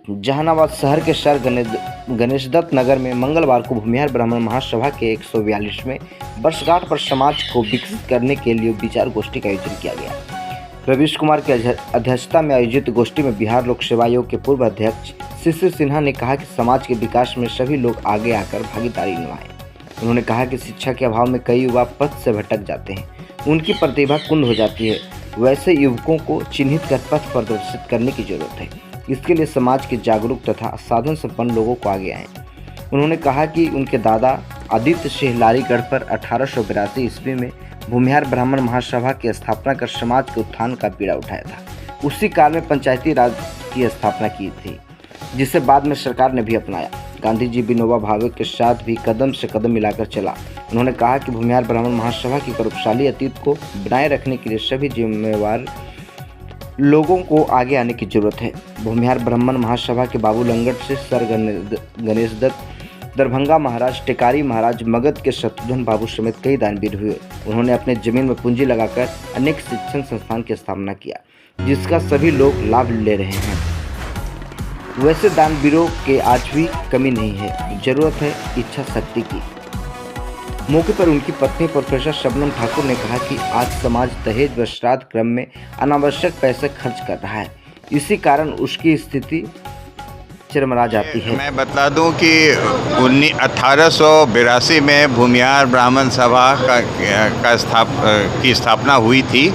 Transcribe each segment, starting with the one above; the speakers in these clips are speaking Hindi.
जहानाबाद शहर के शहर गणेश दत्त नगर में मंगलवार को भूमिहार ब्राह्मण महासभा के 142वें वर्षगांठ पर समाज को विकसित करने के लिए विचार गोष्ठी का आयोजन किया गया। रवीश कुमार की अध्यक्षता में आयोजित गोष्ठी में बिहार लोक सेवा आयोग के पूर्व अध्यक्ष शिशिर सिन्हा ने कहा कि समाज के विकास में सभी लोग आगे आकर भागीदारी निभाएं। उन्होंने कहा कि शिक्षा के अभाव में कई युवा पथ से भटक जाते हैं, उनकी प्रतिभा कुंद हो जाती है। वैसे युवकों को चिन्हित कर पथ प्रदर्शित करने की जरूरत है। इसके लिए समाज के जागरूक तथा साधन संपन्न लोगों को आगे आए। उन्होंने कहा कि उनके दादा आदित्य सिंह लारीगढ़ पर 1882 ईस्वी में भूमिहार ब्राह्मण महासभा की स्थापना कर समाज के उत्थान का बीड़ा उठाया था। उसी काल में पंचायती राज की स्थापना की थी, जिसे बाद में सरकार ने भी अपनाया। गांधी जी विनोबा भावे के साथ भी कदम से कदम मिलाकर चला। उन्होंने कहा कि भूमिहार ब्राह्मण महासभा की गौरवशाली अतीत को बनाए रखने के लिए सभी जिम्मेवार लोगों को आगे आने की जरूरत है। भूमिहार ब्राह्मण महासभा के बाबू लंगट से सर गणेश दत्त, दरभंगा महाराज, टेकारी महाराज, मगध के शत्रुघ्न बाबू समेत कई दानवीर हुए। उन्होंने अपने जमीन में पूंजी लगाकर अनेक शिक्षण संस्थान की स्थापना किया, जिसका सभी लोग लाभ ले रहे हैं। वैसे दानवीरों के आज भी कमी नहीं है, जरूरत है इच्छा शक्ति की। मौके पर उनकी पत्नी प्रोफेसर शबनम ठाकुर ने कहा कि आज समाज दहेज व श्राद्ध क्रम में अनावश्यक पैसे खर्च कर रहा है, इसी कारण उसकी स्थिति चरमरा जाती है। मैं बता दूं कि 1882 में भूमिहार ब्राह्मण सभा की स्थापना हुई थी।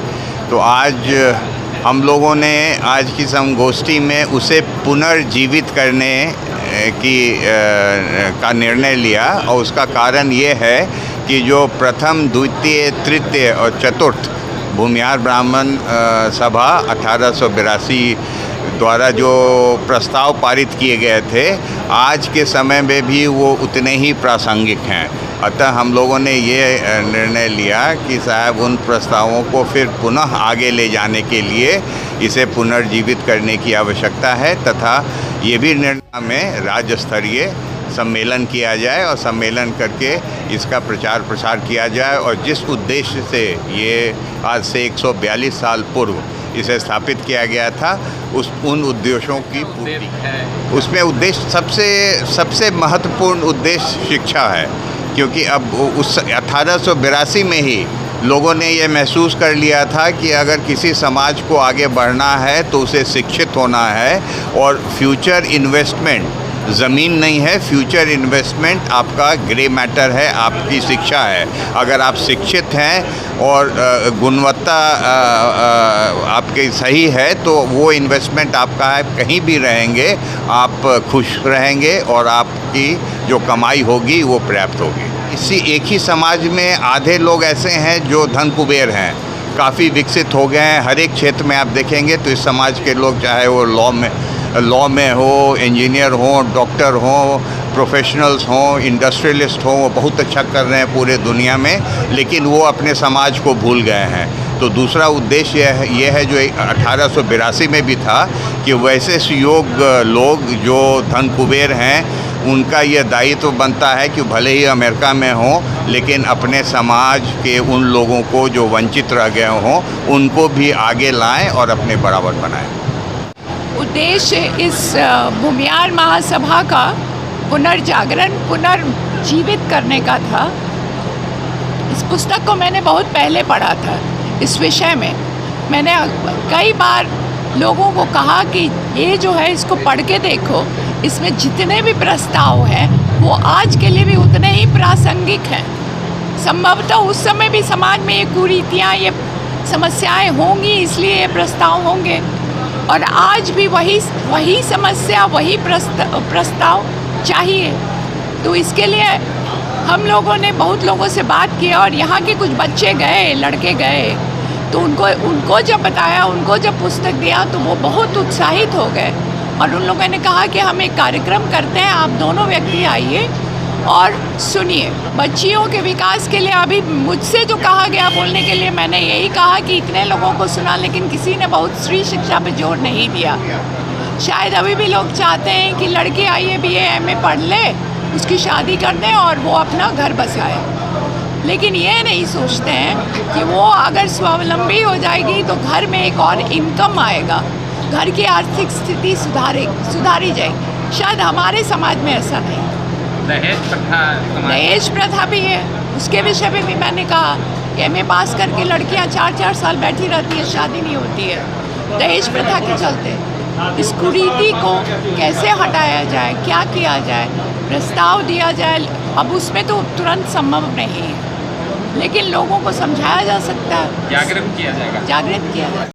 तो आज हम लोगों ने आज की संगोष्ठी में उसे पुनर्जीवित करने का निर्णय लिया, और उसका कारण ये है कि जो प्रथम, द्वितीय, तृतीय और चतुर्थ भूमिहार ब्राह्मण सभा 1882 द्वारा जो प्रस्ताव पारित किए गए थे, आज के समय में भी वो उतने ही प्रासंगिक हैं। अतः हम लोगों ने ये निर्णय लिया कि साहब उन प्रस्तावों को फिर पुनः आगे ले जाने के लिए इसे पुनर्जीवित करने की आवश्यकता है, तथा ये भी निर्णय में राज्य स्तरीय सम्मेलन किया जाए और सम्मेलन करके इसका प्रचार प्रसार किया जाए। और जिस उद्देश्य से ये आज से 142 साल पूर्व इसे स्थापित किया गया था, उन उद्देश्यों की पूर्ति। उसमें उद्देश्य सबसे महत्वपूर्ण उद्देश्य शिक्षा है, क्योंकि अब उस 1882 में ही लोगों ने ये महसूस कर लिया था कि अगर किसी समाज को आगे बढ़ना है तो उसे शिक्षित होना है। और फ्यूचर इन्वेस्टमेंट ज़मीन नहीं है, फ्यूचर इन्वेस्टमेंट आपका ग्रे मैटर है, आपकी शिक्षा है। अगर आप शिक्षित हैं और गुणवत्ता आपकी सही है तो वो इन्वेस्टमेंट आपका है, कहीं भी रहेंगे आप खुश रहेंगे और आपकी जो कमाई होगी वो पर्याप्त होगी। इसी एक ही समाज में आधे लोग ऐसे हैं जो धन कुबेर हैं, काफ़ी विकसित हो गए हैं। हर एक क्षेत्र में आप देखेंगे तो इस समाज के लोग, चाहे वो लॉ में हो, इंजीनियर हो, डॉक्टर हो, प्रोफेशनल्स हों, इंडस्ट्रियलिस्ट हों, वो बहुत अच्छा कर रहे हैं पूरे दुनिया में, लेकिन वो अपने समाज को भूल गए हैं। तो दूसरा उद्देश्य ये है जो 1882 में भी था कि वैसे योग्य लोग जो धन कुबेर हैं, उनका ये दायित्व बनता है कि भले ही अमेरिका में हों, लेकिन अपने समाज के उन लोगों को जो वंचित रह गए हों, उनको भी आगे लाएं और अपने बराबर बनाएं। उद्देश्य इस भूमिहार महासभा का पुनर्जागरण, पुनर्जीवित करने का था। इस पुस्तक को मैंने बहुत पहले पढ़ा था। इस विषय में मैंने कई बार लोगों को कहा कि ये जो है इसको पढ़ के देखो, इसमें जितने भी प्रस्ताव हैं वो आज के लिए भी उतने ही प्रासंगिक हैं। संभवतः उस समय भी समाज में ये कुरीतियाँ, ये समस्याएं होंगी, इसलिए ये प्रस्ताव होंगे, और आज भी वही समस्या, वही प्रस्ताव चाहिए। तो इसके लिए हम लोगों ने बहुत लोगों से बात की, और यहाँ के कुछ बच्चे गए, लड़के गए, तो उनको जब बताया, उनको जब पुस्तक दिया तो वो बहुत उत्साहित हो गए। और उन लोगों ने कहा कि हम एक कार्यक्रम करते हैं, आप दोनों व्यक्ति आइए और सुनिए। बच्चियों के विकास के लिए अभी मुझसे जो कहा गया बोलने के लिए, मैंने यही कहा कि इतने लोगों को सुना, लेकिन किसी ने बहुत स्त्री शिक्षा पे जोर नहीं दिया। शायद अभी भी लोग चाहते हैं कि लड़की आइए BA MA पढ़ ले, उसकी शादी कर दें और वो अपना घर बसाए, लेकिन ये नहीं सोचते हैं कि वो अगर स्वावलंबी हो जाएगी तो घर में एक और इनकम आएगा। घर की आर्थिक स्थिति सुधारी जाएगी। शायद हमारे समाज में ऐसा नहीं। दहेज प्रथा भी है, उसके विषय में भी मैंने कहा कि एमए पास करके लड़कियां 4-4 साल बैठी रहती है, शादी नहीं होती है दहेज प्रथा के चलते। इस कुरीति को कैसे हटाया जाए, क्या किया जाए, प्रस्ताव दिया जाए। अब उसमें तो तुरंत संभव नहीं है, लेकिन लोगों को समझाया जा सकता है, जागृत किया जाएगा। जागृत किया जाए।